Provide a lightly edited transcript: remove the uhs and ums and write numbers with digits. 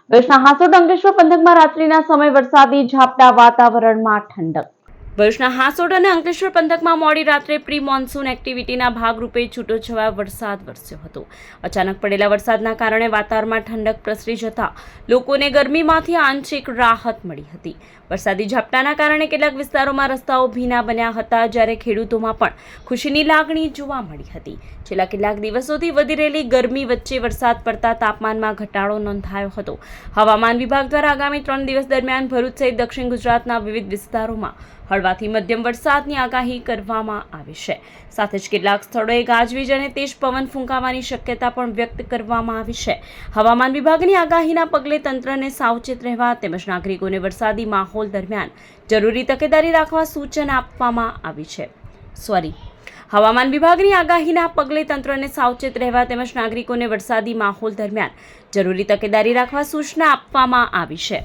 ભરૂચના હાંસોટ અંકલેશ્વર પંથકમાં રાત્રિના સમયે વરસાદી ઝાપટા, વાતાવરણમાં ઠંડક। ભરૂચના હાંસોટ અને અંકલેશ્વર પંથકમાં મોડી રાત્રે પ્રી મોન્સૂન એક્ટિવિટીના ભાગરૂપે છૂટોછવાયો વરસાદ વરસ્યો હતો। અચાનક પડેલા વરસાદના કારણે વાતાવરણમાં ઠંડક પ્રસરી જતા લોકોને ગરમીમાંથી આંશિક રાહત મળી હતી। વરસાદી ઝાપટાના કારણે કેટલાક વિસ્તારોમાં રસ્તાઓ ભીના બન્યા હતા, જ્યારે ખેડૂતોમાં પણ ખુશીની લાગણી જોવા મળી હતી। છેલ્લા કેટલાક દિવસોથી વધી રહેલી ગરમી વચ્ચે વરસાદ પડતા તાપમાનમાં ઘટાડો નોંધાયો હતો। હવામાન વિભાગ દ્વારા આગામી 3 દિવસ દરમિયાન ભરૂચ સહિત દક્ષિણ ગુજરાતના વિવિધ વિસ્તારોમાં હળવાથી મધ્યમ વરસાદની આગાહી કરવામાં આવી છે। સાથે જ કેટલાક સ્થળોએ ગાજવીજ અને તેજ પવન ફૂંકાવાની શક્યતા પણ વ્યક્ત કરવામાં આવી છે। હવામાન વિભાગની આગાહીના પગલે તંત્રને સાવચેત રહેવા તેમજ નાગરિકોને વરસાદી માહોલ દરમિયાન જરૂરી તકેદારી રાખવા સૂચના આપવામાં આવી છે। હવામાન વિભાગની આગાહીના પગલે તંત્રને સાવચેત રહેવા તેમજ નાગરિકોને વરસાદી માહોલ દરમિયાન જરૂરી તકેદારી રાખવા સૂચના આપવામાં આવી છે।